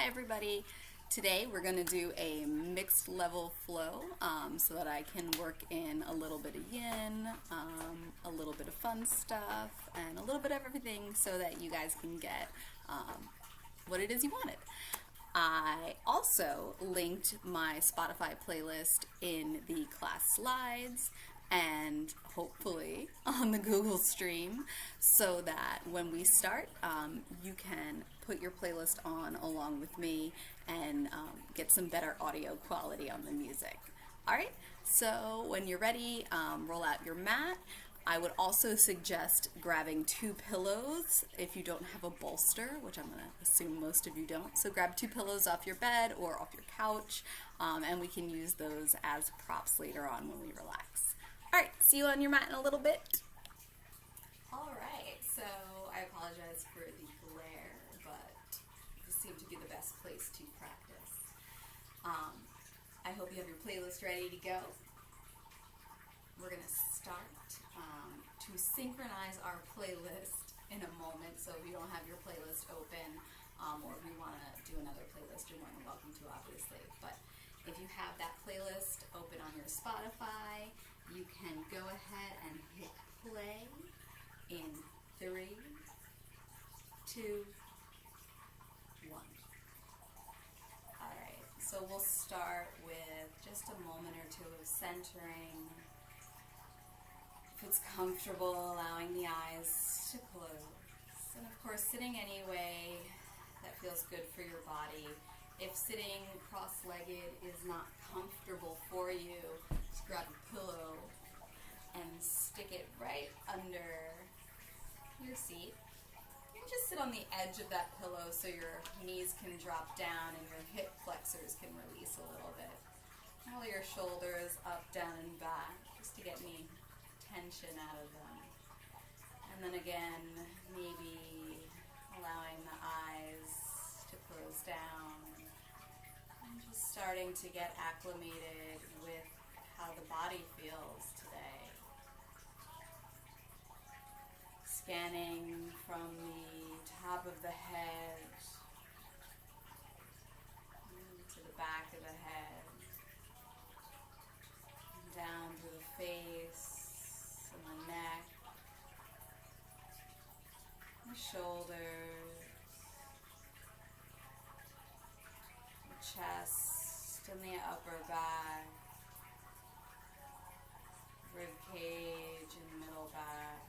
Hi everybody. Today we're going to do a mixed level flow so that I can work in a little bit of yin, a little bit of fun stuff, and a little bit of everything so that you guys can get what it is you wanted. I also linked my Spotify playlist in the class slides and hopefully on the Google stream so that when we start, you can put your playlist on along with me and get some better audio quality on the music. Alright, so when you're ready, roll out your mat. I would also suggest grabbing 2 pillows if you don't have a bolster, which I'm going to assume most of you don't. So grab 2 pillows off your bed or off your couch, and we can use those as props later on when we relax. Alright, see you on your mat in a little bit. Alright, so I apologize for the glare, but this seemed to be the best place to practice. I hope you have your playlist ready to go. We're going to start to synchronize our playlist in a moment, so if you don't have your playlist open or if you want to do another playlist, you're more than welcome to, obviously. But if you have that playlist open on your Spotify, you can go ahead and hit play in 3, 2, 1. Alright, so we'll start with just a moment or two of centering. If it's comfortable, allowing the eyes to close. And of course, sitting any way that feels good for your body. If sitting cross-legged is not comfortable for you, just grab a pillow and stick it right under your seat. And just sit on the edge of that pillow so your knees can drop down and your hip flexors can release a little bit. Roll your shoulders up, down, and back just to get any tension out of them. And then again, maybe allowing the eyes to close down and just starting to get acclimated with how the body feels today. Scanning from the top of the head to the back of the head, down to the face, the neck, the shoulders, the chest and the upper back, rib cage and middle back,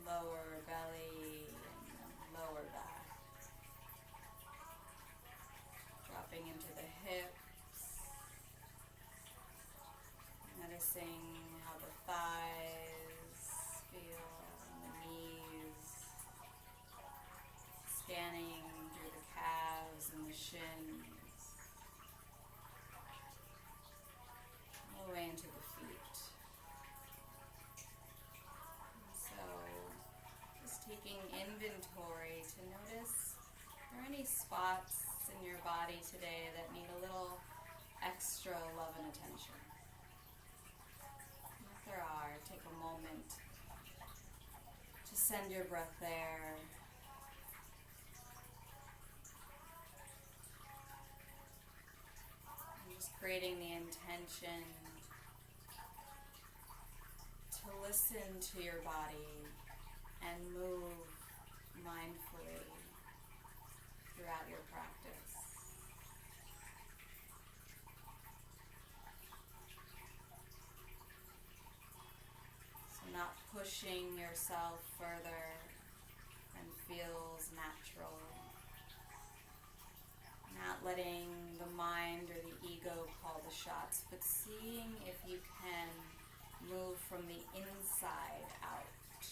lower belly and lower back, dropping into the hips. Noticing how the thighs feel and the knees, scanning through the calves and the shins, all the way into the feet. And so, just taking inventory to notice if there are any spots in your body today that need a little extra love and attention. There are, take a moment to send your breath there. And just creating the intention to listen to your body and move mindfully throughout your practice. Not pushing yourself further than feels natural. Not letting the mind or the ego call the shots, but seeing if you can move from the inside out.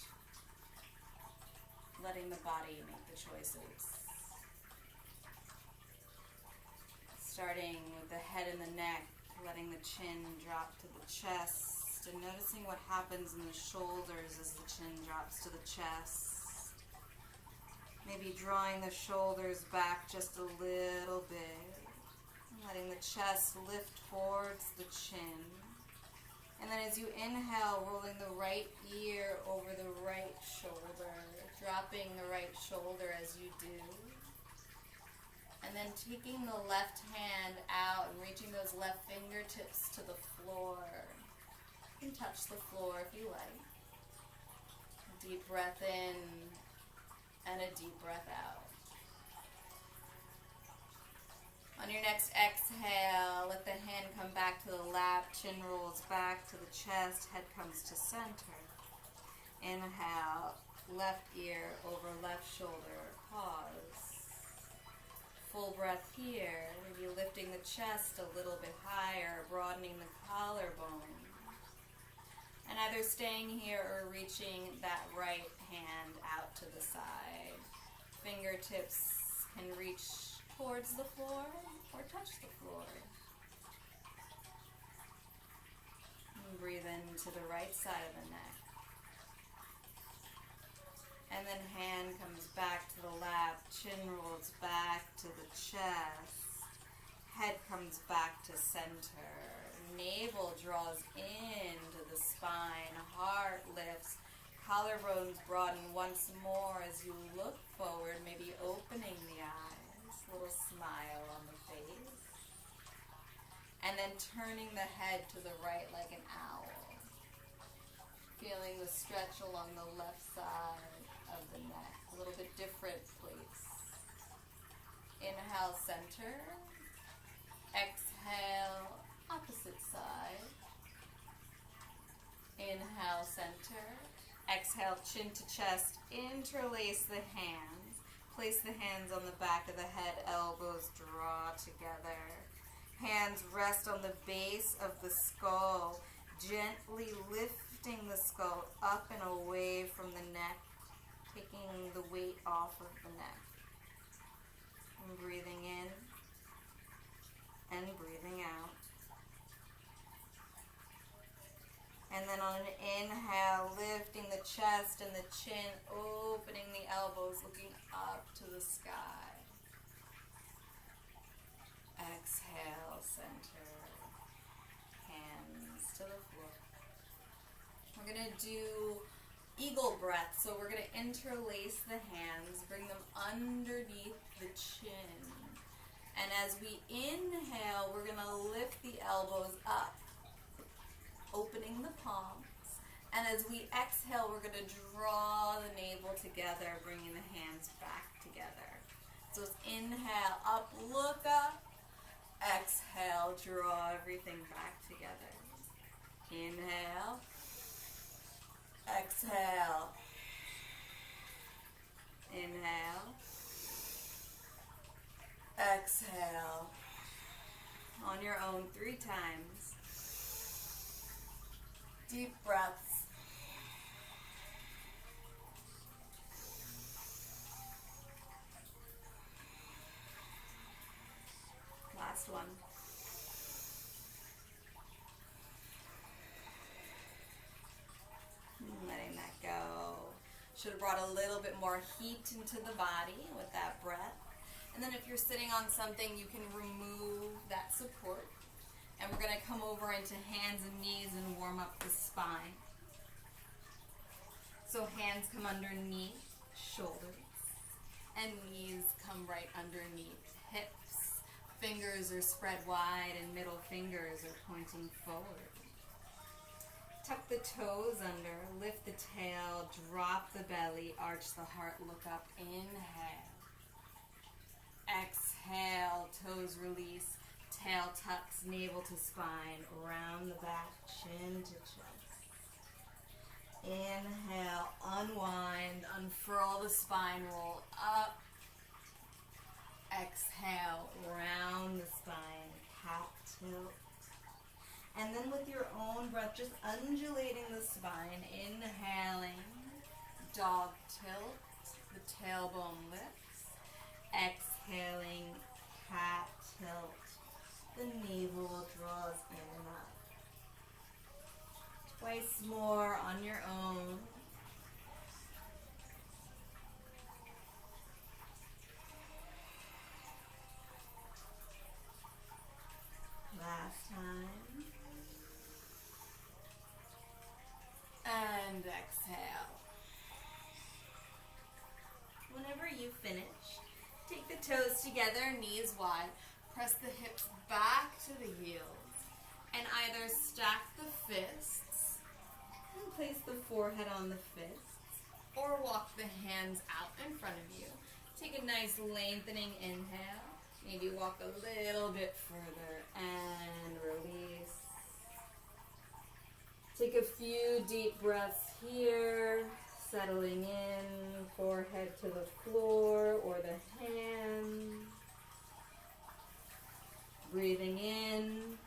Letting the body make the choices. Starting with the head and the neck, letting the chin drop to the chest. And noticing what happens in the shoulders as the chin drops to the chest. Maybe drawing the shoulders back just a little bit. And letting the chest lift towards the chin. And then as you inhale, rolling the right ear over the right shoulder. Dropping the right shoulder as you do. And then taking the left hand out and reaching those left fingertips to the floor. You can touch the floor if you like. Deep breath in and a deep breath out. On your next exhale, let the hand come back to the lap, chin rolls back to the chest, head comes to center. Inhale, left ear over left shoulder, pause. Full breath here, maybe lifting the chest a little bit higher, broadening the collarbone. And either staying here or reaching that right hand out to the side. Fingertips can reach towards the floor or touch the floor. And breathe into the right side of the neck. And then hand comes back to the lap, chin rolls back to the chest, head comes back to center, navel draws into the spine, heart lifts, collarbones broaden once more as you look forward, maybe opening the eyes, little smile on the face, and then turning the head to the right like an owl, feeling the stretch along the left side of the neck, a little bit different place. Inhale, center. Exhale, opposite side. Inhale, center. Exhale, chin to chest. Interlace the hands. Place the hands on the back of the head, elbows draw together. Hands rest on the base of the skull, gently lifting the skull up and away from the neck, taking the weight off of the neck. And breathing in and breathing out. And then on an inhale, lifting the chest and the chin, opening the elbows, looking up to the sky. Exhale, center. Hands to the floor. We're going to do eagle breath. So we're going to interlace the hands, bring them underneath the chin. And as we inhale, we're going to lift the elbows up, opening the palms. And as we exhale, we're going to draw the navel together, bringing the hands back together. So it's inhale, up, look up. Exhale, draw everything back together. Inhale. Exhale. Inhale. Exhale. On your own 3 times. Deep breaths. Last one. Letting that go. Should have brought a little bit more heat into the body with that breath. And then if you're sitting on something, you can remove that support. And we're going to come over into hands and knees and warm up the spine. So hands come underneath shoulders, and knees come right underneath hips. Fingers are spread wide and middle fingers are pointing forward. Tuck the toes under, lift the tail, drop the belly, arch the heart, look up, inhale. Exhale, toes release, tail tucks, navel to spine, round the back, chin to chest. Inhale, unwind, unfurl the spine, roll up. Exhale, round the spine, cat tilt. And then with your own breath, just undulating the spine, inhaling, dog tilt, the tailbone lifts. Exhaling, cat tilt, the navel draws in and up. Twice more on your own. Last time. And exhale. you finish, take the toes together, knees wide. Press the hips back to the heels. And either stack the fists and place the forehead on the fists, or walk the hands out in front of you. Take a nice lengthening inhale. Maybe walk a little bit further and release. Take a few deep breaths here, settling in, forehead to the floor or the hands. Breathing in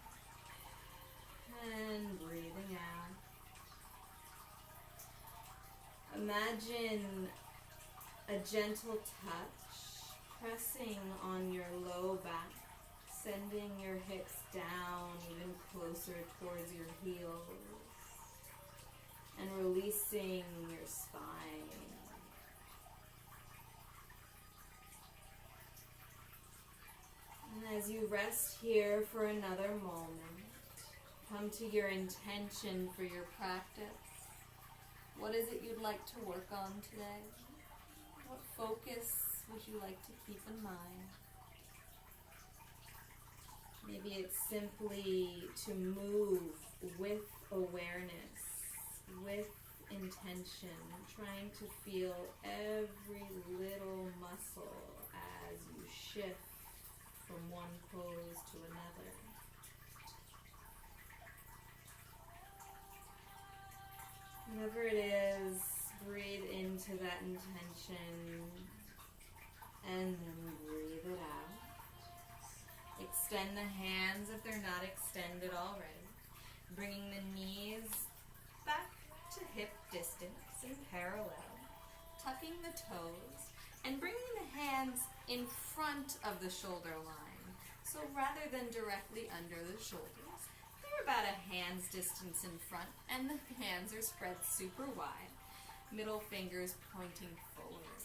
and breathing out. Imagine a gentle touch pressing on your low back, sending your hips down even closer towards your heels, and releasing your spine. And as you rest here for another moment, come to your intention for your practice. What is it you'd like to work on today? What focus would you like to keep in mind? Maybe it's simply to move with awareness, with intention, trying to feel every little muscle as you shift from one pose to another. Whatever it is, breathe into that intention and then breathe it out. Extend the hands if they're not extended already. Bringing the knees back to hip distance in parallel. Tucking the toes and bringing the hands in front of the shoulder line. So rather than directly under the shoulders, they're about a hand's distance in front and the hands are spread super wide. Middle fingers pointing forward.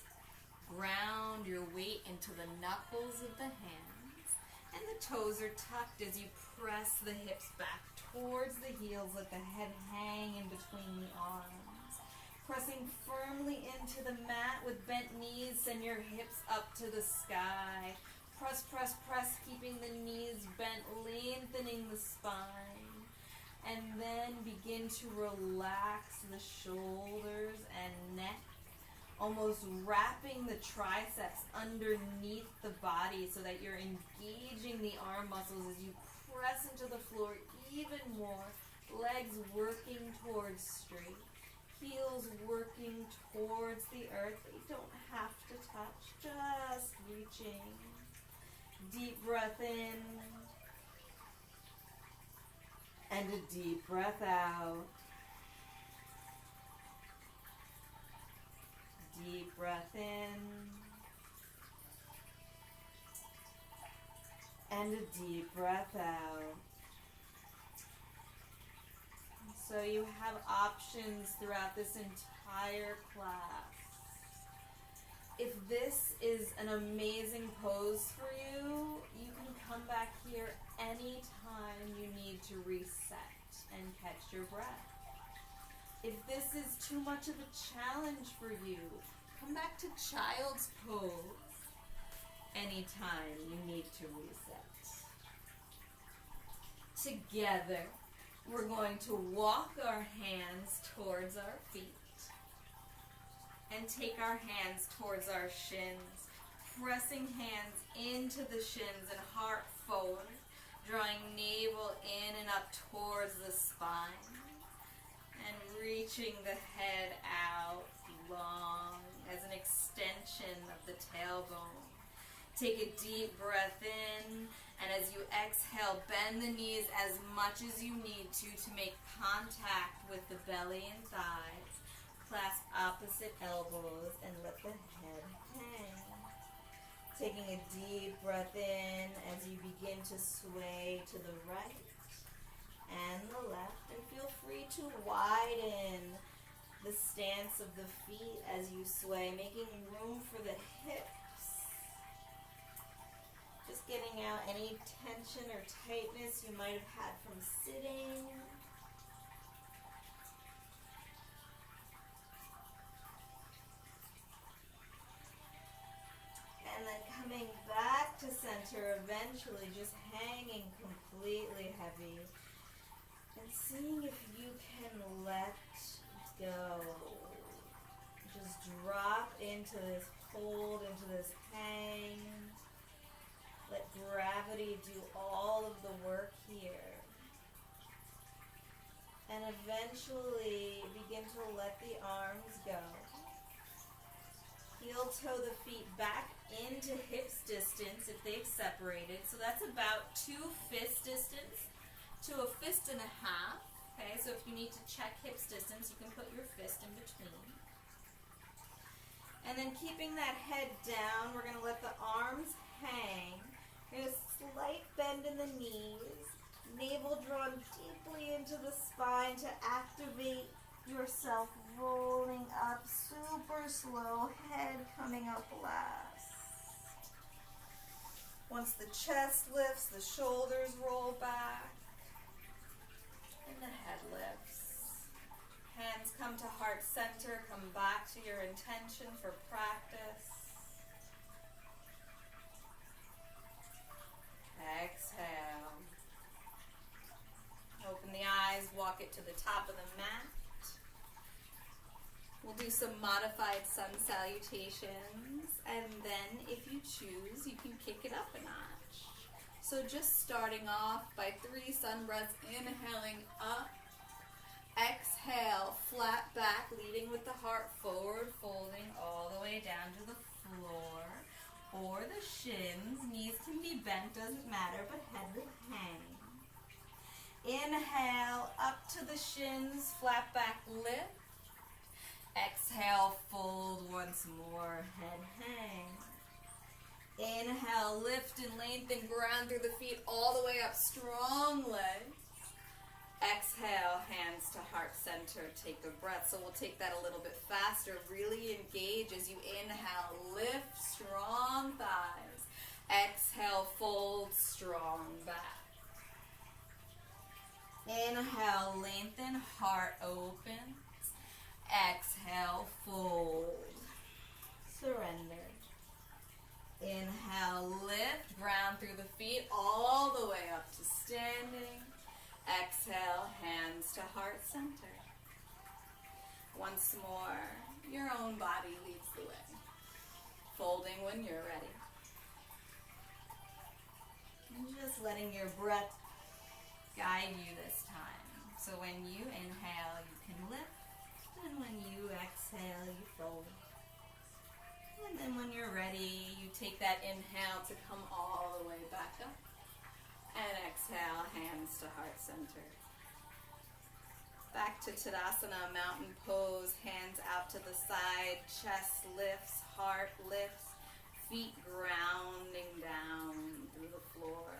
Ground your weight into the knuckles of the hands, and the toes are tucked as you press the hips back towards the heels. Let the head hang in between the arms. Pressing firmly into the mat with bent knees, send your hips up to the sky. Press, press, press, keeping the knees bent, lengthening the spine. And then begin to relax the shoulders and neck, almost wrapping the triceps underneath the body so that you're engaging the arm muscles as you press into the floor even more. Legs working towards straight, heels working towards the earth. They don't have to touch, just reaching. Deep breath in. And a deep breath out. Deep breath in. And a deep breath out. So you have options throughout this entire class. If this is an amazing pose for you, you can come back here anytime you need to reset and catch your breath. If this is too much of a challenge for you, come back to child's pose anytime you need to reset. Together, we're going to walk our hands towards our feet and take our hands towards our shins, pressing hands into the shins and heart forward, drawing navel in and up towards the spine, and reaching the head out long as an extension of the tailbone. Take a deep breath in, and as you exhale, bend the knees as much as you need to make contact with the belly and thighs. Clasp opposite elbows and let the head hang. Taking a deep breath in as you begin to sway to the right and the left, and feel free to widen the stance of the feet as you sway, making room for the hips. Just getting out any tension or tightness you might have had from sitting. then coming back to center, eventually just hanging completely heavy. And seeing if you can let go. Just drop into this hold, into this hang. Let gravity do all of the work here. And eventually begin to let the arms go. Heel toe the feet back into hips distance if they've separated. So that's about 2 fist distance to a fist and a half. Okay, so if you need to check hips distance, you can put your fist in between. And then keeping that head down, we're going to let the arms hang. We're going to slight bend in the knees. Navel drawn deeply into the spine to activate yourself, rolling up super slow, head coming up last. Once the chest lifts, the shoulders roll back, and the head lifts. Hands come to heart center, come back to your intention for practice. Exhale. Open the eyes, walk it to the top of the mat. We'll do some modified sun salutations, and then if you choose, you can kick it up a notch. So just starting off by 3 sun breaths, inhaling up. Exhale, flat back, leading with the heart forward, folding all the way down to the floor or the shins. Knees can be bent, doesn't matter, but head will hang. Inhale, up to the shins, flat back, lift. Exhale, fold once more, head hang. Inhale, lift and lengthen, ground through the feet all the way up, strong legs. Exhale, hands to heart center, take a breath. So we'll take that a little bit faster. Really engage as you inhale, lift, strong thighs. Exhale, fold, strong back. Inhale, lengthen, heart opens. Exhale, fold. Surrender. Inhale, lift, ground through the feet all the way up to standing. Exhale, hands to heart center. Once more, your own body leads the way. Folding when you're ready. And just letting your breath guide you this time. So when you inhale, you can lift, and when you exhale, you fold. And then when you're ready, you take that inhale to come all the way back up. And exhale, hands to heart center. Back to Tadasana, mountain pose, hands out to the side, chest lifts, heart lifts, feet grounding down through the floor.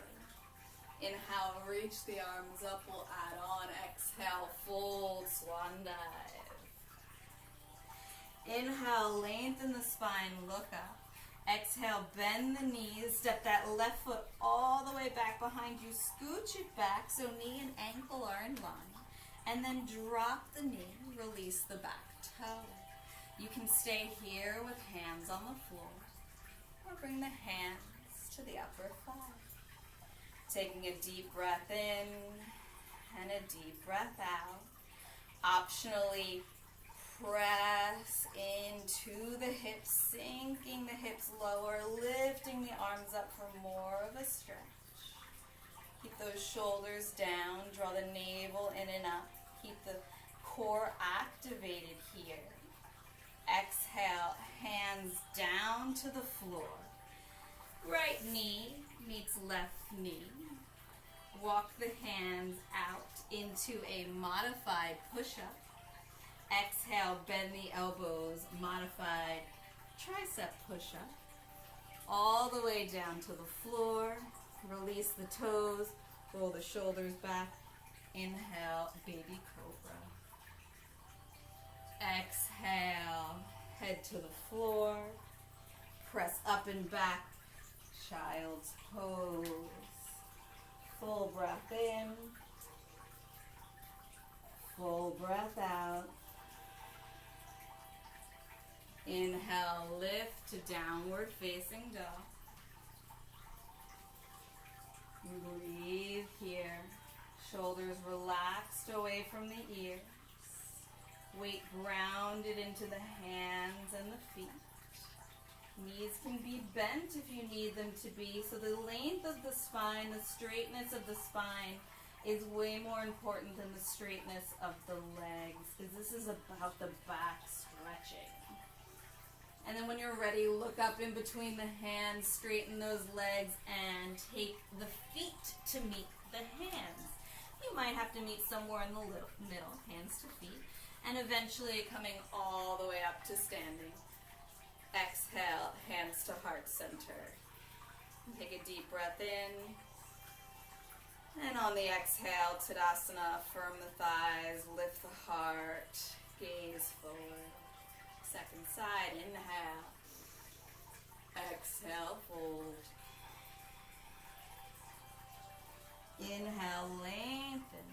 Inhale, reach the arms up, we'll add on. Exhale, fold, swan dive. Inhale, lengthen the spine, look up. Exhale, bend the knees, step that left foot all the way back behind you, scooch it back so knee and ankle are in line, and then drop the knee, release the back toe. You can stay here with hands on the floor, or bring the hands to the upper thigh. Taking a deep breath in, and a deep breath out. Optionally, press into the hips, sinking the hips lower, lifting the arms up for more of a stretch. Keep those shoulders down, draw the navel in and up. Keep the core activated here. Exhale, hands down to the floor. Right knee meets left knee. Walk the hands out into a modified push-up. Exhale, bend the elbows, modified tricep push-up. All the way down to the floor. Release the toes, roll the shoulders back. Inhale, baby cobra. Exhale, head to the floor. Press up and back, child's pose. Full breath in. Full breath out. Inhale, lift to downward facing dog. Breathe here. Shoulders relaxed away from the ears. Weight grounded into the hands and the feet. Knees can be bent if you need them to be. So the length of the spine, the straightness of the spine is way more important than the straightness of the legs, because this is about the back stretching. And then when you're ready, look up in between the hands, straighten those legs, and take the feet to meet the hands. You might have to meet somewhere in the middle, hands to feet, and eventually coming all the way up to standing. Exhale, hands to heart center. Take a deep breath in. And on the exhale, Tadasana, firm the thighs, lift the heart, gaze forward. Second side, inhale. Exhale, fold. Inhale, lengthen.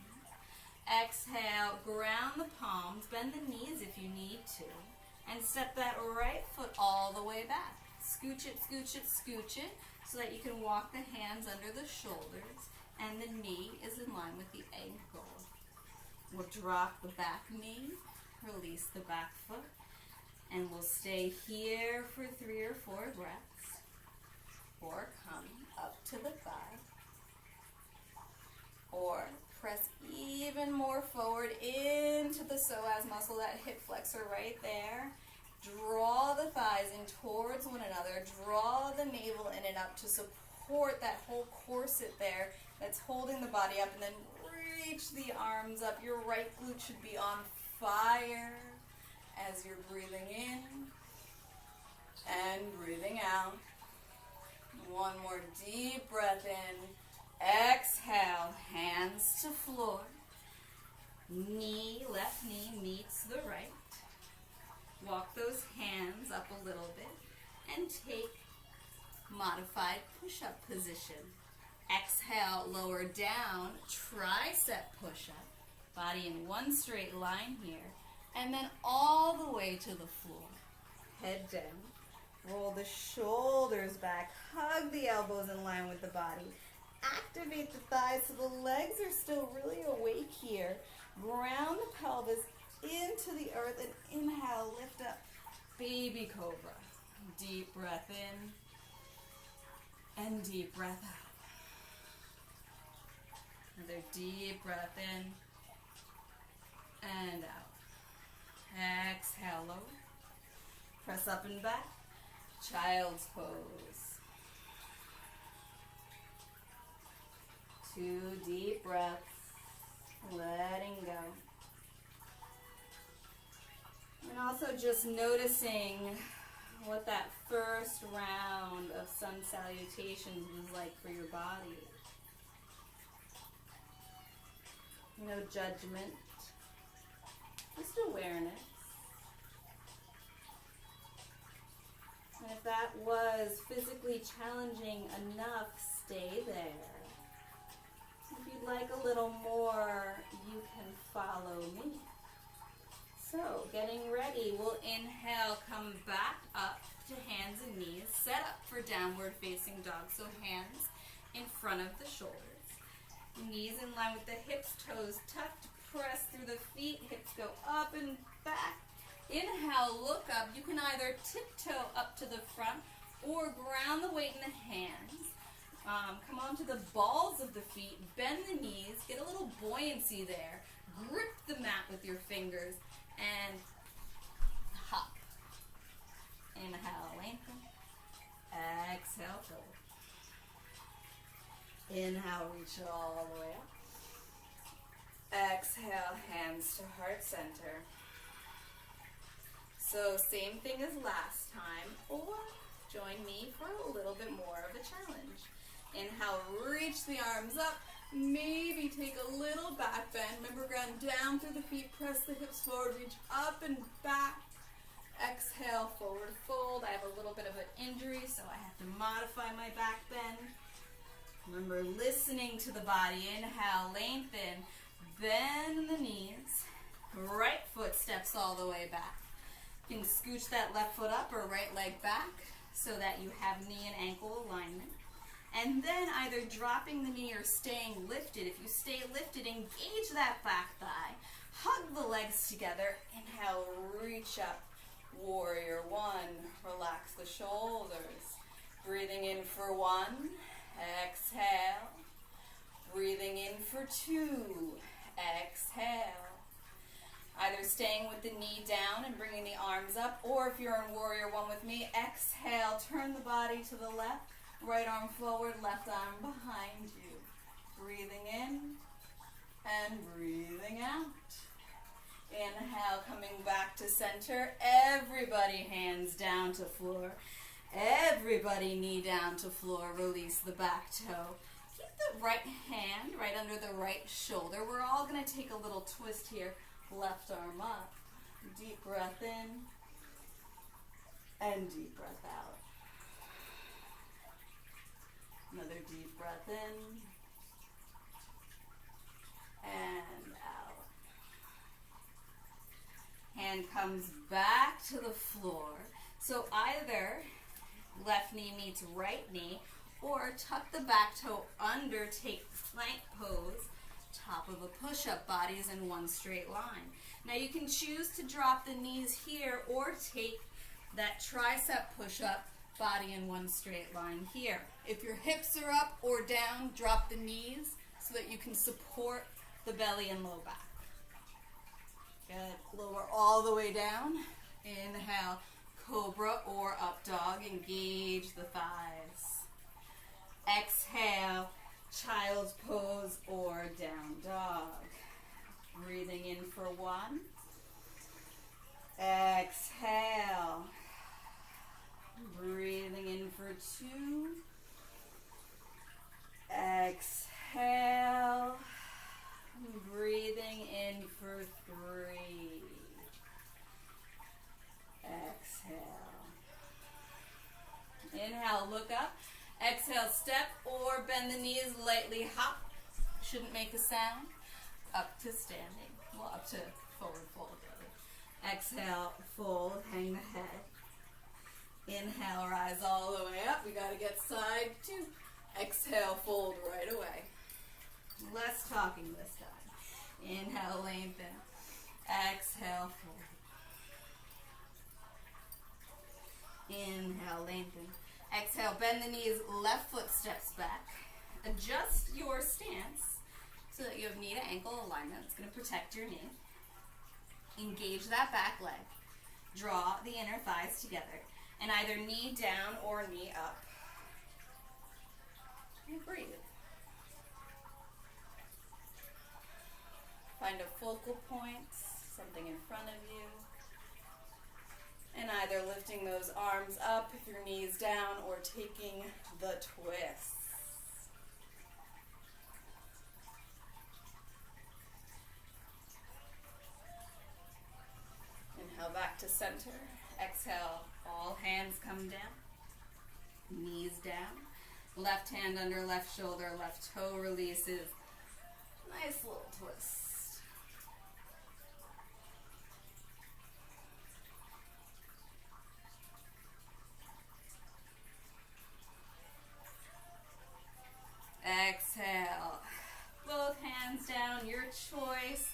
Exhale, ground the palms, bend the knees if you need to, and step that right foot all the way back. Scooch it, scooch it, scooch it, so that you can walk the hands under the shoulders, and the knee is in line with the ankle. We'll drop the back knee, release the back foot, and we'll stay here for 3 or 4 breaths, or come up to the thigh, or press even more forward into the psoas muscle, that hip flexor right there. Draw the thighs in towards one another. Draw the navel in and up to support that whole corset there that's holding the body up, and then reach the arms up. Your right glute should be on fire as you're breathing in and breathing out. One more deep breath in. Exhale, hands to floor. Left knee meets the right. Walk those hands up a little bit and take modified push-up position. Exhale, lower down, tricep push-up. Body in one straight line here. And then all the way to the floor. Head down. Roll the shoulders back. Hug the elbows in line with the body. Activate the thighs so the legs are still really awake here. Ground the pelvis into the earth and inhale, lift up. Baby cobra. Deep breath in and deep breath out. Another deep breath in and out. Exhale, lower. Press up and back. Child's pose. 2 deep breaths. Letting go. And also just noticing what that first round of sun salutations was like for your body. No judgment, just awareness. And if that was physically challenging enough, stay there. If you'd like a little more, you can follow me. So, getting ready, we'll inhale, come back up to hands and knees, set up for downward facing dog. So hands in front of the shoulders. Knees in line with the hips, toes tucked, press through the feet, hips go up and back. Inhale, look up. You can either tiptoe up to the front or ground the weight in the hands. Come onto the balls of the feet, bend the knees, get a little buoyancy there. Grip the mat with your fingers and hop. Inhale, lengthen. Exhale, forward. Inhale, reach it all the way up. Exhale, hands to heart center. So same thing as last time, or join me for a little bit more of a challenge. Inhale, reach the arms up. Maybe take a little back bend. Remember, ground down through the feet, press the hips forward, reach up and back. Exhale, forward fold. I have a little bit of an injury, so I have to modify my back bend. Remember, listening to the body. Inhale, lengthen, bend the knees. Right foot steps all the way back. You can scooch that left foot up or right leg back so that you have knee and ankle alignment. And then either dropping the knee or staying lifted. If you stay lifted, engage that back thigh. Hug the legs together. Inhale, reach up. Warrior one. Relax the shoulders. Breathing in for one. Exhale. Breathing in for two. Exhale. Either staying with the knee down and bringing the arms up, or if you're in warrior one with me, exhale, turn the body to the left, right arm forward, left arm behind you. Breathing in and breathing out. Inhale, coming back to center. Everybody hands down to floor. Everybody knee down to floor. Release the back toe. Keep the right hand right under the right shoulder. We're all going to take a little twist here. Left arm up. Deep breath in and deep breath out. Another deep breath in and out. Hand comes back to the floor. So either left knee meets right knee, or tuck the back toe under, take plank pose, top of a push-up, bodies in one straight line. Now you can choose to drop the knees here or take that tricep push-up, body in one straight line here. If your hips are up or down, drop the knees so that you can support the belly and low back. Good. Lower all the way down. Inhale, cobra or up dog. Engage the thighs. Exhale, child's pose or down dog. Breathing in for one. Exhale. Breathing in for two. Exhale. Breathing in for three. Exhale. Inhale, look up. Exhale, step or bend the knees, lightly hop. Shouldn't make a sound. Up to standing. Well, up to forward fold, really. Exhale, fold, hang the head. Inhale, rise all the way up. We got to get side two. Exhale, fold right away. Less talking this time. Inhale, lengthen. Exhale, fold. Inhale, lengthen. Exhale, bend the knees, left foot steps back. Adjust your stance so that you have knee to ankle alignment. It's going to protect your knee. Engage that back leg. Draw the inner thighs together. And either knee down or knee up. And breathe. Find a focal point, something in front of you. And either lifting those arms up if your knee's down or taking the twist. Inhale back to center. Exhale, all hands come down. Knees down. Left hand under left shoulder, left toe releases. Nice little twist. Exhale. Both hands down, your choice.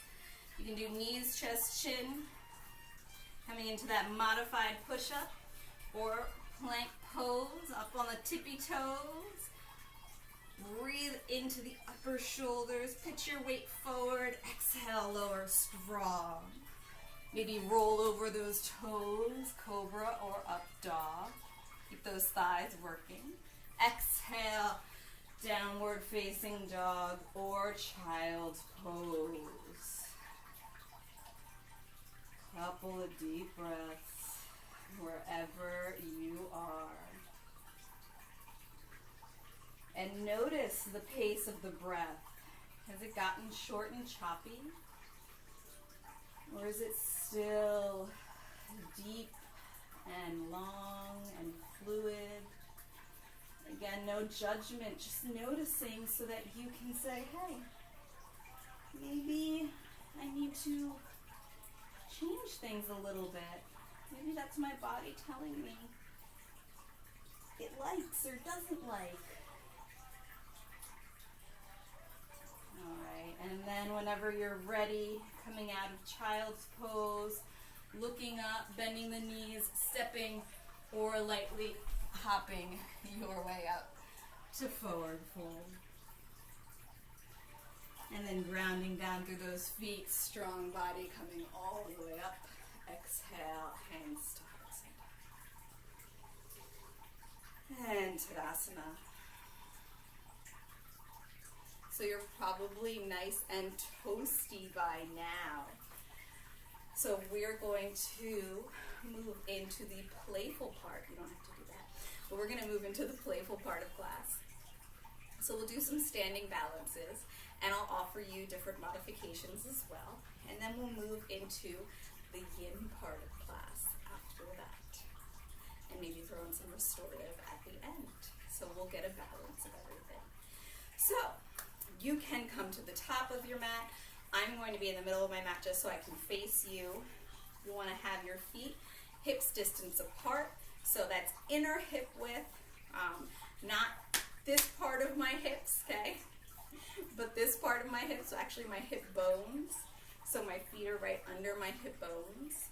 You can do knees, chest, chin. Coming into that modified push-up or plank pose, up on the tippy toes. Breathe into the upper shoulders. Pitch your weight forward. Exhale, lower strong. Maybe roll over those toes, cobra or up dog. Keep those thighs working. Exhale, downward facing dog or child's pose. Couple of deep breaths wherever you are. And notice the pace of the breath. Has it gotten short and choppy? Or is it still deep and long and fluid? Again, no judgment, just noticing so that you can say, hey, maybe I need to change things a little bit. Maybe that's my body telling me it likes or doesn't like. All right, and then whenever you're ready, coming out of child's pose, looking up, bending the knees, stepping, or lightly hopping your way up to forward fold. And then grounding down through those feet, strong body coming all the way up. Exhale, hands to heart center. And Tadasana. So you're probably nice and toasty by now. So we're going to move into the playful part. You don't have to do that. But we're going to move into the playful part of class. So we'll do some standing balances, and I'll offer you different modifications as well. And then we'll move into the yin part of class after that. And maybe throw in some restorative at the end. So we'll get a balance of everything. So you can come to the top of your mat. I'm going to be in the middle of my mat just so I can face you. You want to have your feet hips distance apart. So that's inner hip width, not this part of my hips, okay? But this part of my hips, so actually my hip bones. So my feet are right under my hip bones.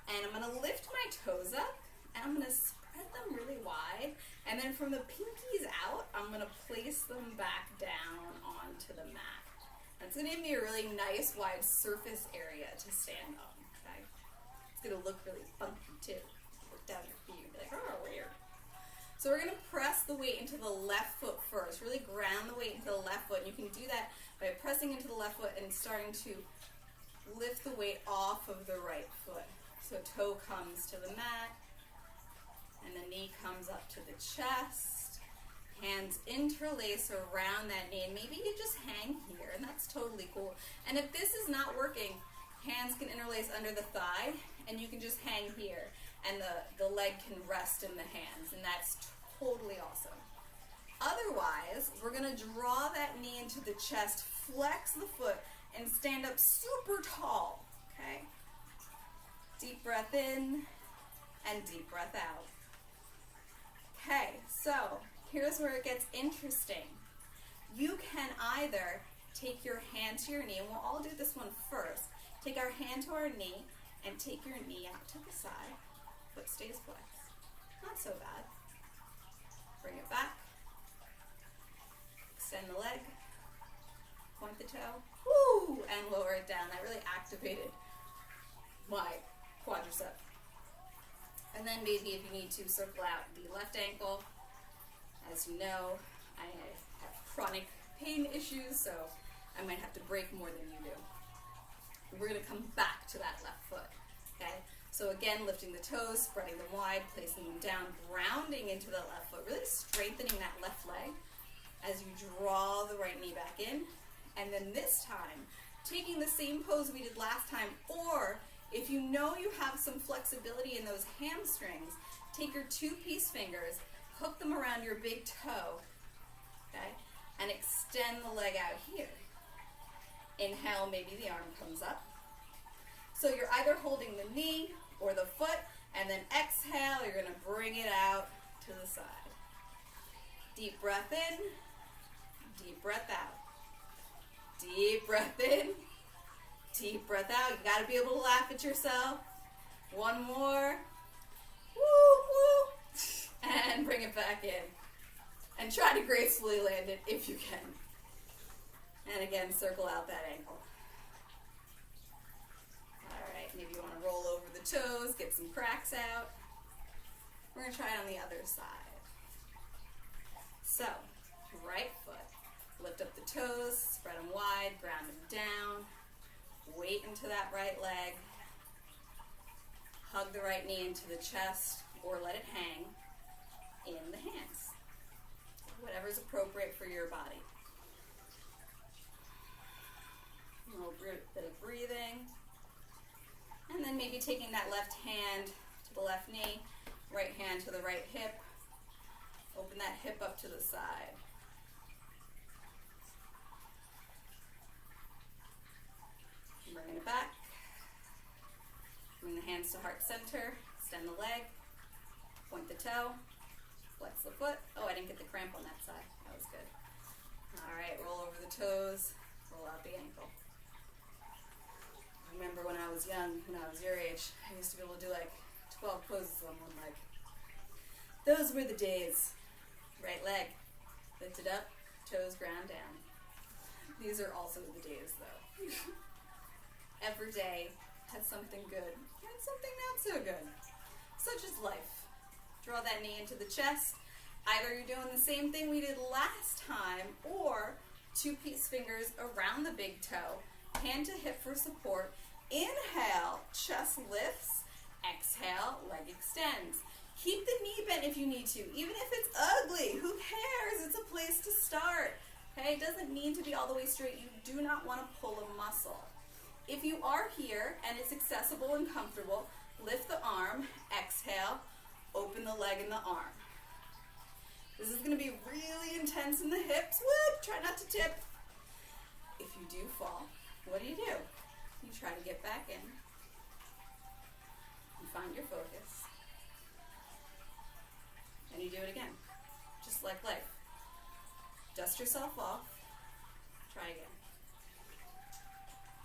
And I'm going to lift my toes up, and I'm going to spread them really wide. And then from the pinkies out, I'm going to place them back down onto the mat. That's going to give me a really nice wide surface area to stand on, okay? It's going to look really funky too. Look down your feet and be like, oh, weird. So we're going to press the weight into the left foot first. Really ground the weight into the left foot. And you can do that by pressing into the left foot and starting to lift the weight off of the right foot. So toe comes to the mat, and the knee comes up to the chest. Hands interlace around that knee, and maybe you just hang here, and that's totally cool. And if this is not working, hands can interlace under the thigh, and you can just hang here, and the leg can rest in the hands, and that's totally awesome. Otherwise, we're going to draw that knee into the chest, flex the foot, and stand up super tall, okay? Deep breath in, and deep breath out. Okay, so here's where it gets interesting. You can either take your hand to your knee, and we'll all do this one first. Take our hand to our knee, and take your knee out to the side. Foot stays flexed. Not so bad. Bring it back. Extend the leg. Point the toe. Woo! And lower it down. That really activated my quadricep. And then maybe if you need to, circle out the left ankle. As you know, I have chronic pain issues, so I might have to break more than you do. We're going to come back to that left foot. Okay? So again, lifting the toes, spreading them wide, placing them down, grounding into the left foot, really strengthening that left leg as you draw the right knee back in. And then this time, taking the same pose we did last time, or if you know you have some flexibility in those hamstrings, take your two peace fingers, hook them around your big toe, okay, and extend the leg out here. Inhale, maybe the arm comes up. So you're either holding the knee or the foot, and then exhale, you're going to bring it out to the side. Deep breath in, deep breath out. Deep breath in, deep breath out. You got to be able to laugh at yourself. One more. Woo, woo. And bring it back in. And try to gracefully land it if you can. And again, circle out that ankle. Alright, maybe you want to roll over the toes, get some cracks out. We're going to try it on the other side. So, right foot. Lift up the toes, spread them wide, ground them down. Weight into that right leg. Hug the right knee into the chest, or let it hang in the hands. Whatever's appropriate for your body. A little bit of breathing. And then maybe taking that left hand to the left knee, right hand to the right hip. Open that hip up to the side. Bring it back. Bring the hands to heart center, extend the leg, point the toe, flex the foot. Oh, I didn't get the cramp on that side. That was good. All right, roll over the toes, roll out the ankle. I remember when I was young, when I was your age, I used to be able to do like 12 poses on one leg. Those were the days. Right leg, lift it up, toes ground down. These are also the days though. Every day had something good and something not so good. Such is life. Draw that knee into the chest. Either you're doing the same thing we did last time, or two-piece fingers around the big toe, hand to hip for support. Inhale, chest lifts. Exhale, leg extends. Keep the knee bent if you need to, even if it's ugly. Who cares? It's a place to start. Okay, it doesn't need to be all the way straight. You do not want to pull a muscle. If you are here and it's accessible and comfortable, lift the arm, exhale, open the leg and the arm. This is going to be really intense in the hips. Whoop, try not to tip. If you do fall, what do? You try to get back in and find your focus. And you do it again, just like life. Dust yourself off, try again.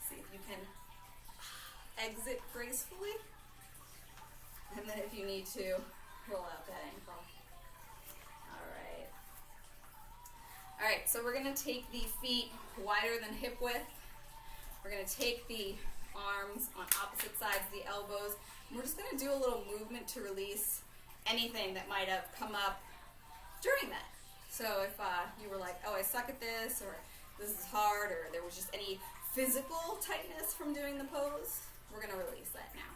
See if you can exit gracefully, and then if you need to, roll out that ankle. All right, so we're gonna take the feet wider than hip width. We're gonna take the arms on opposite sides of the elbows. And we're just gonna do a little movement to release anything that might have come up during that. So if you were like, oh, I suck at this, or this is hard, or there was just any physical tightness from doing the pose, we're gonna release that now.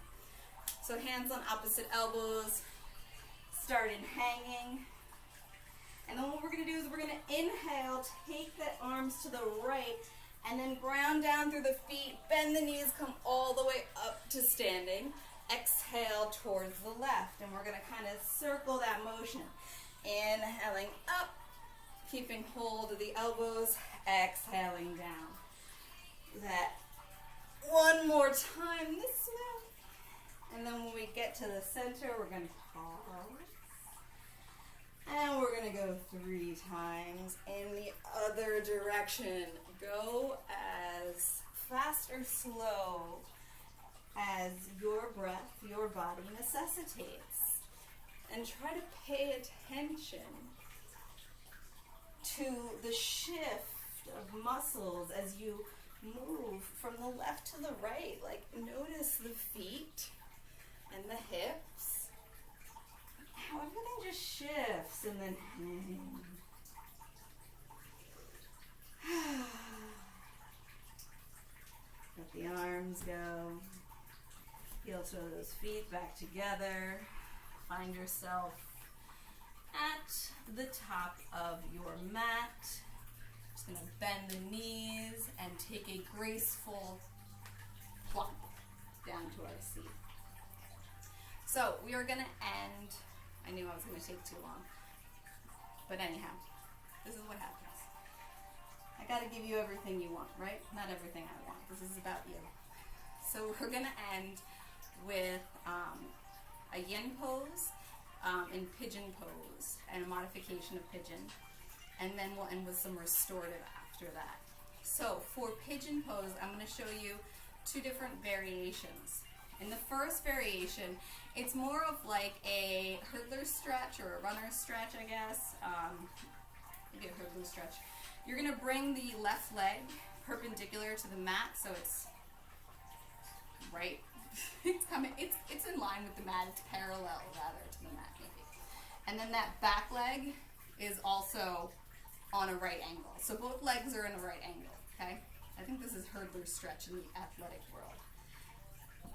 So hands on opposite elbows, start in hanging. And then what we're gonna do is we're gonna inhale, take the arms to the right, and then ground down through the feet, bend the knees, come all the way up to standing. Exhale towards the left, and we're gonna kind of circle that motion. Inhaling up, keeping hold of the elbows, exhaling down. Do that one more time this way. And then when we get to the center, we're gonna pause. And we're gonna go 3 times in the other direction. Go as fast or slow as your breath, your body necessitates. And try to pay attention to the shift of muscles as you move from the left to the right. Like, notice the feet and the hips. How everything just shifts and then let the arms go. Heel toe those feet back together. Find yourself at the top of your mat. Just gonna bend the knees and take a graceful plump down to our seat. So we are gonna end. I knew I was gonna take too long. But anyhow, this is what happens. I gotta give you everything you want, right? Not everything I want. This is about you. So we're gonna end with a yin pose and pigeon pose and a modification of pigeon, and then we'll end with some restorative after that. So for pigeon pose, I'm going to show you 2 different variations. In the first variation, it's more of like a hurdler stretch or a runner stretch, I guess. Maybe a hurdler stretch. You're going to bring the left leg perpendicular to the mat, so it's right. It's in line with the mat. It's parallel rather to the mat, maybe. And then that back leg is also on a right angle. So both legs are in a right angle. Okay. I think this is hurdler stretch in the athletic world.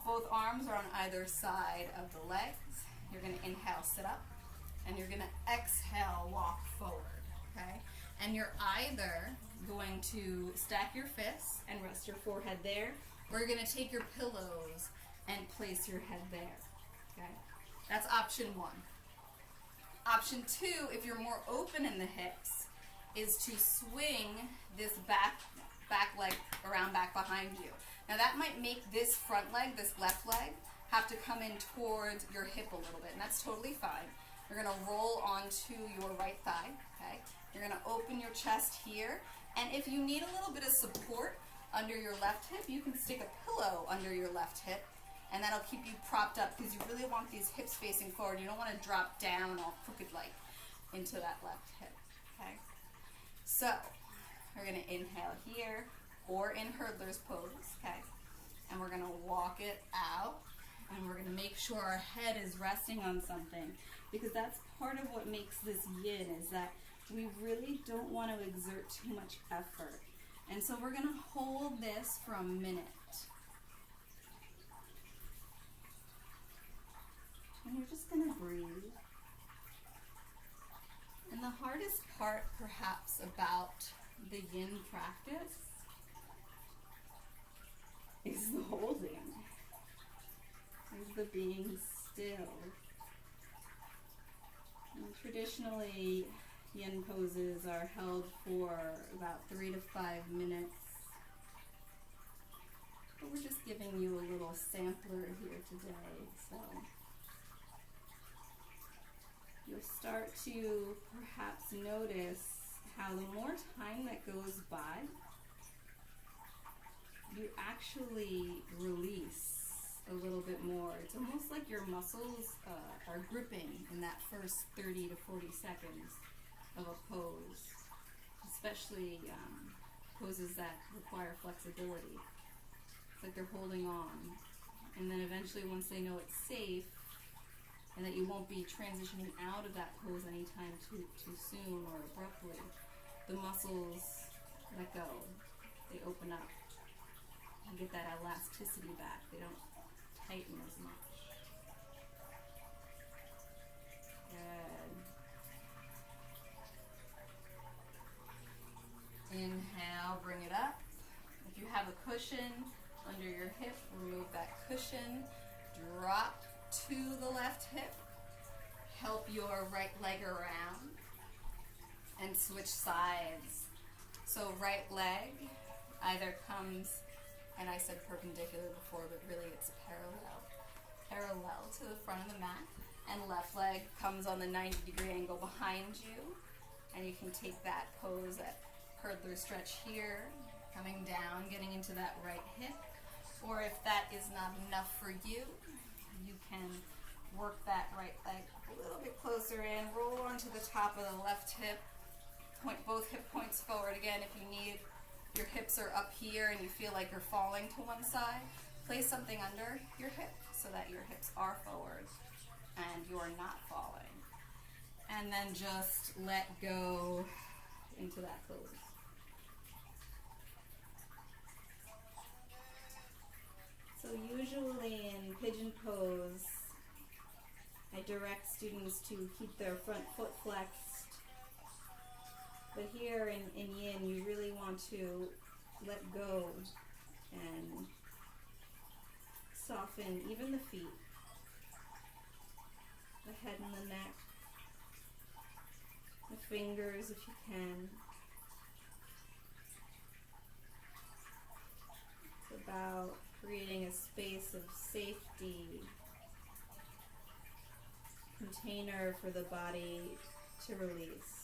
Both arms are on either side of the legs. You're going to inhale, sit up, and you're going to exhale, walk forward. Okay. And you're either going to stack your fists and rest your forehead there, or you're going to take your pillows and place your head there. Okay? That's option 1. Option 2, if you're more open in the hips, is to swing this back leg around back behind you. Now that might make this front leg, this left leg, have to come in towards your hip a little bit, and that's totally fine. You're gonna roll onto your right thigh, okay? You're gonna open your chest here, and if you need a little bit of support under your left hip, you can stick a pillow under your left hip, and that'll keep you propped up because you really want these hips facing forward. You don't want to drop down all crooked like into that left hip, okay? So, we're gonna inhale here, or in hurdler's pose, okay? And we're gonna walk it out, and we're gonna make sure our head is resting on something, because that's part of what makes this yin, is that we really don't want to exert too much effort. And so we're gonna hold this for a minute. And you're just gonna breathe. And the hardest part, perhaps, about the yin practice is the holding, is the being still. And traditionally, yin poses are held for about 3 to 5 minutes. But we're just giving you a little sampler here today, so you'll start to perhaps notice how the more time that goes by, you actually release a little bit more. It's almost like your muscles are gripping in that first 30 to 40 seconds of a pose, especially poses that require flexibility. It's like they're holding on. And then eventually, once they know it's safe, and that you won't be transitioning out of that pose anytime too soon or abruptly, the muscles let go. They open up. You get that elasticity back. They don't tighten as much. Good. Inhale, bring it up. If you have a cushion under your hip, remove that cushion. Drop to the left hip, help your right leg around, and switch sides. So right leg either comes, and I said perpendicular before, but really it's parallel to the front of the mat, and left leg comes on the 90-degree angle behind you, and you can take that pose, that hurdler stretch here, coming down, getting into that right hip, or if that is not enough for you, you can work that right leg a little bit closer in, roll onto the top of the left hip, point both hip points forward. Again, if you need, your hips are up here and you feel like you're falling to one side, place something under your hip so that your hips are forward and you're not falling. And then just let go into that pose. So usually in pigeon pose, I direct students to keep their front foot flexed. But here in yin, you really want to let go and soften even the feet, the head and the neck, the fingers if you can. It's about creating a space of safety, container for the body to release.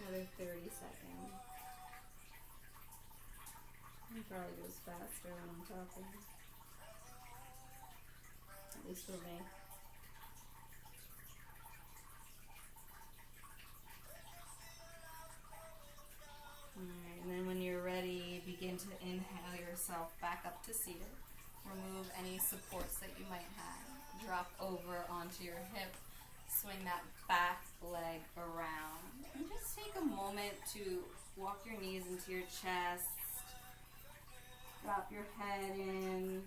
Another 30 seconds. It probably goes faster when I'm talking. At least for me. Alright, and then when you're ready, begin to inhale yourself back up to seated. Remove any supports that you might have. Drop over onto your hip. Swing that back leg around. And just take a moment to walk your knees into your chest. Drop your head in.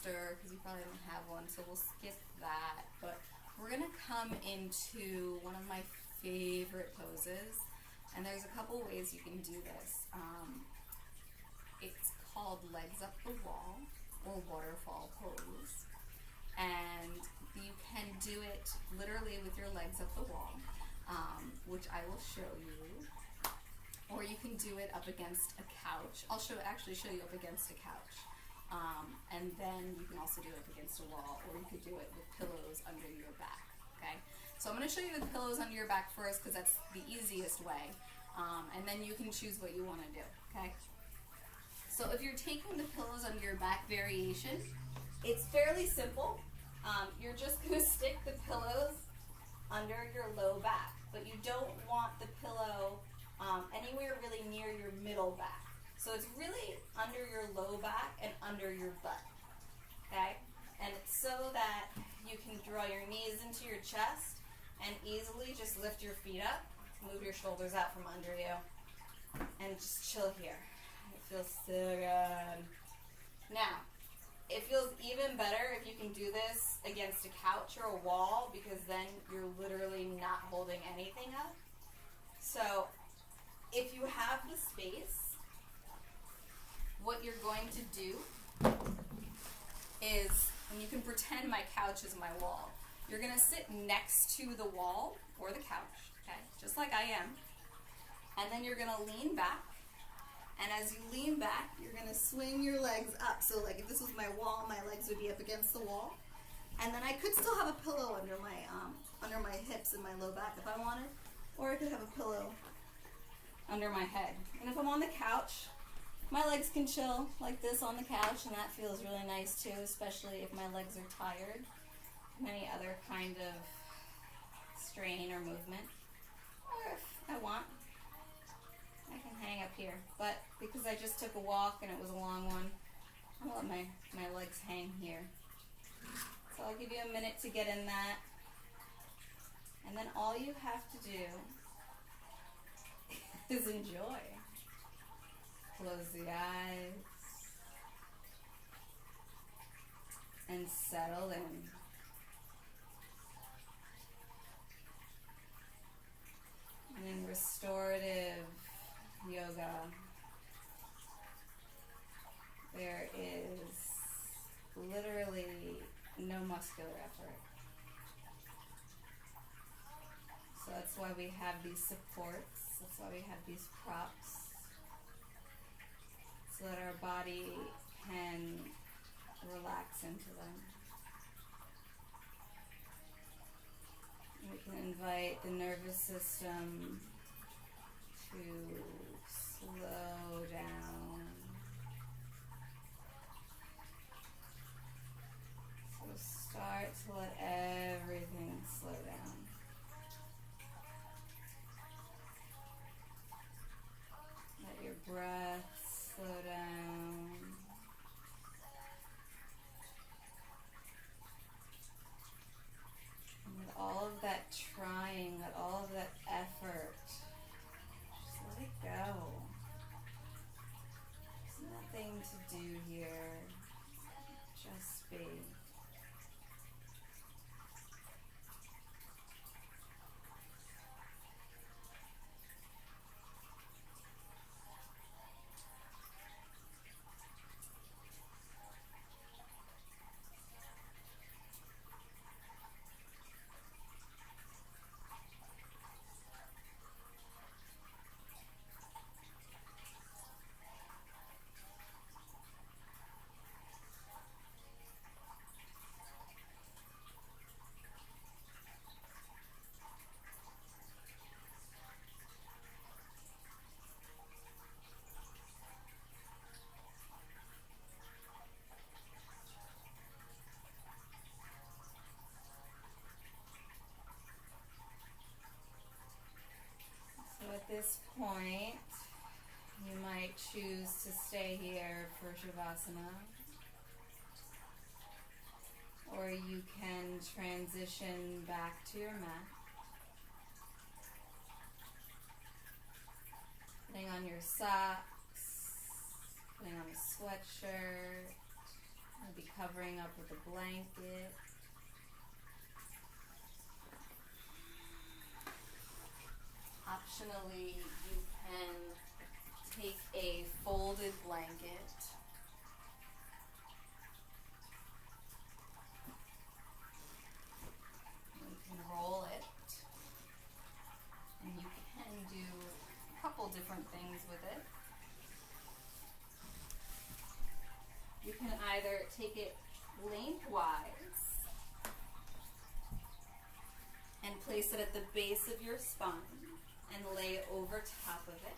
bolster because you probably don't have one, so we'll skip that. But we're gonna come into one of my favorite poses, and there's a couple ways you can do this. It's called legs up the wall or waterfall pose, and you can do it literally with your legs up the wall, which I will show you, or you can do it up against a couch. I'll actually show you up against a couch, and then you can also do it up against a wall, or you could do it with pillows under your back. Okay, so I'm going to show you the pillows under your back first because that's the easiest way, and then you can choose what you want to do. Okay. So if you're taking the pillows under your back variation, it's fairly simple. You're just going to stick the pillows under your low back, but you don't want the pillow anywhere really near your middle back. So it's really under your low back and under your butt, okay? And it's so that you can draw your knees into your chest and easily just lift your feet up, move your shoulders out from under you, and just chill here. It feels so good. Now, it feels even better if you can do this against a couch or a wall because then you're literally not holding anything up. So if you have the space, what you're going to do is, and you can pretend my couch is my wall, you're going to sit next to the wall or the couch, okay, just like I am, and then you're going to lean back. And as you lean back, you're going to swing your legs up. So like if this was my wall, my legs would be up against the wall. And then I could still have a pillow under my hips and my low back if I wanted. Or I could have a pillow under my head. And if I'm on the couch, my legs can chill like this on the couch, and that feels really nice too, especially if my legs are tired from any other kind of strain or movement. Or if I want, I can hang up here, but because I just took a walk and it was a long one, I'll let my legs hang here. So I'll give you a minute to get in that, and then all you have to do is enjoy. Close the eyes and settle in. And in restorative yoga, there is literally no muscular effort. So that's why we have these supports, that's why we have these props, so that our body can relax into them. We can invite the nervous system to slow down. So start to let everything slow down. Let your breath slow down. And with all of that trying, with all of that effort, just let it go. There's nothing to do here. Just be. At this point, you might choose to stay here for Shavasana, or you can transition back to your mat, putting on your socks, putting on a sweatshirt, I'll be covering up with a blanket. Optionally, you can take a folded blanket and you can roll it, and you can do a couple different things with it. You can either take it lengthwise and place it at the base of your spine and lay over top of it.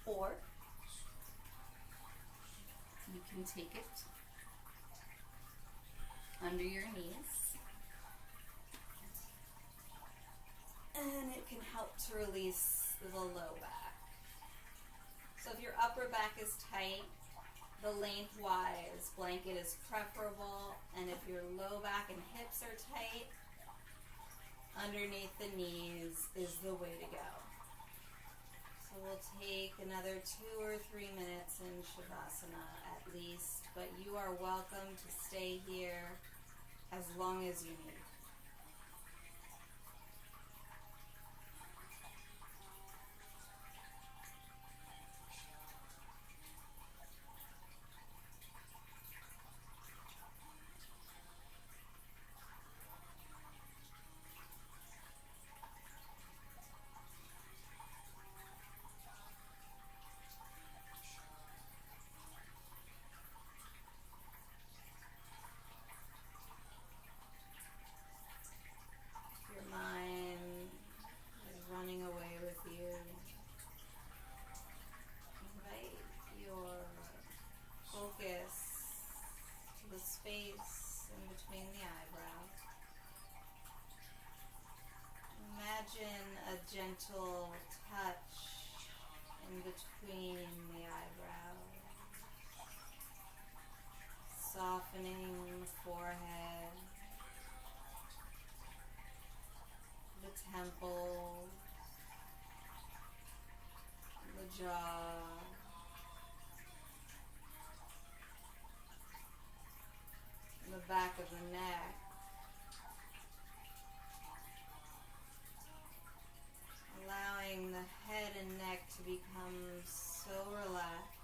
Or you can take it under your knees, and it can help to release the low back. So if your upper back is tight, the lengthwise blanket is preferable, and if your low back and hips are tight, underneath the knees is the way to go. So we'll take another 2 or 3 minutes in Shavasana at least, but you are welcome to stay here as long as you need. Space in between the eyebrows. Imagine a gentle touch in between the eyebrows, softening the forehead, the temple, the jaw, the back of the neck, allowing the head and neck to become so relaxed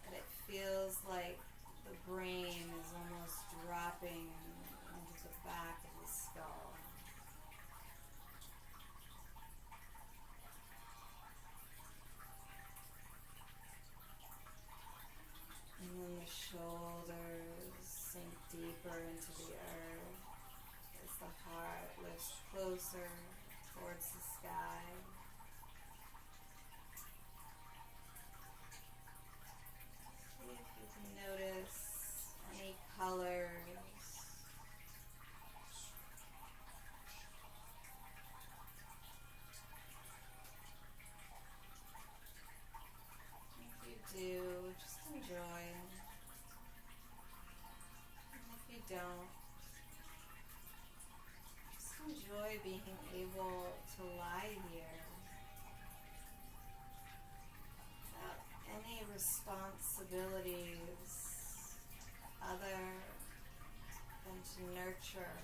that it feels like the brain is almost dropping into the back of the skull. And then the shoulders sink deeper into the earth as the heart lifts closer towards the sky. See if you can notice any colors. If you do, just enjoy. And if you don't, just enjoy being able to lie here without any responsibilities other than to nurture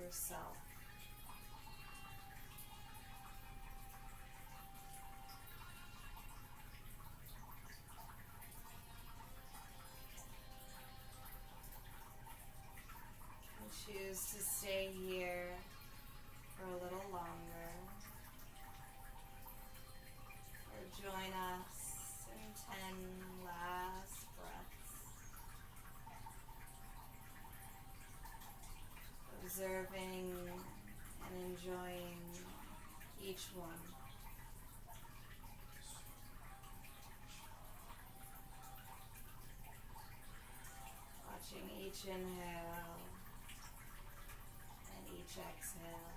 yourself. Choose to stay here for a little longer, or join us in 10 last breaths, observing and enjoying each one. Watching each inhale and each exhale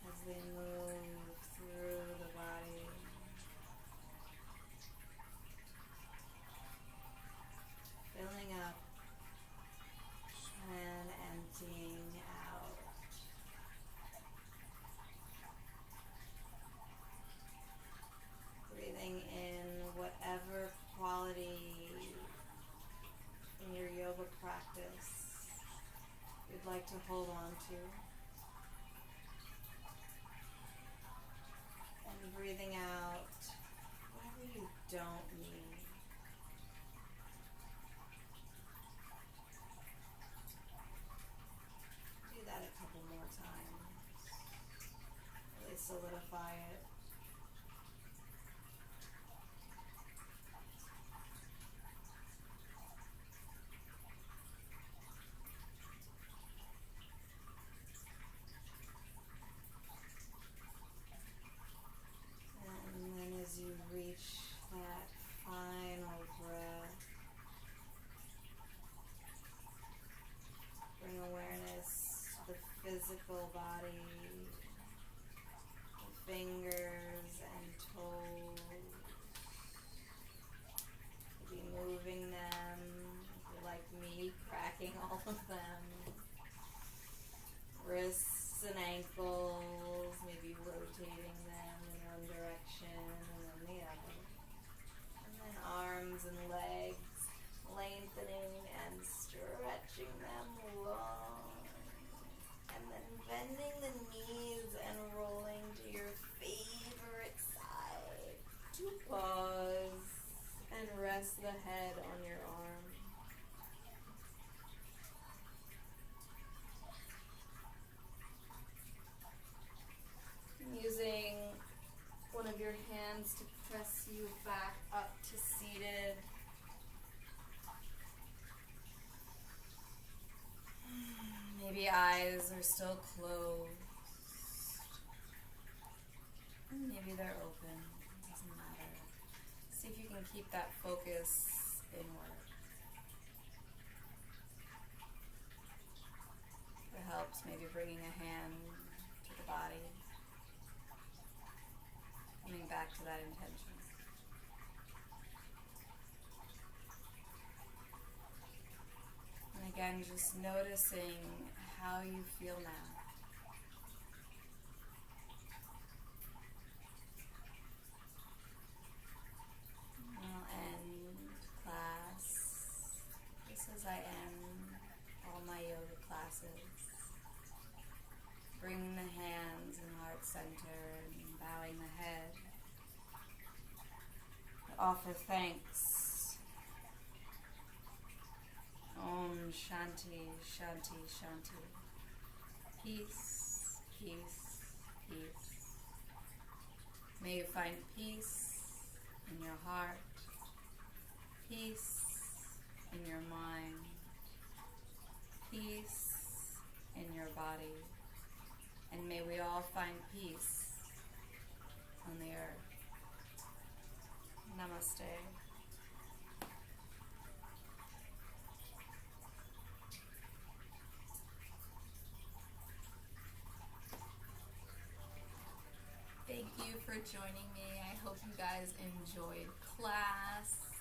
as they move through the body, filling up and emptying out. to. And breathing out whatever you don't need. Do that a couple more times. Really solidify it. And then as you reach that final breath, bring awareness to the physical body, the fingers and toes. Be moving them, if you're like me, cracking all of them. Wrists and ankles, maybe rotating them in one direction and then the other. And then arms and legs, lengthening and stretching them long. And then bending the knees and rolling to your favorite side. To pause and rest the head on your arm. Using one of your hands to press you back up to seated. Maybe eyes are still closed. Maybe they're open. It doesn't matter. See if you can keep that focus inward. It helps maybe bringing a hand to the body. Coming back to that intention. And again, just noticing how you feel now. I'll end class just as I end all my yoga classes. Bringing the hands in heart center and bowing the head. I offer thanks. Om Shanti, Shanti, Shanti. Peace, peace, peace. May you find peace in your heart, peace in your mind, peace in your body, and may we all find peace on the earth. Namaste. Thank you for joining me. I hope you guys enjoyed class.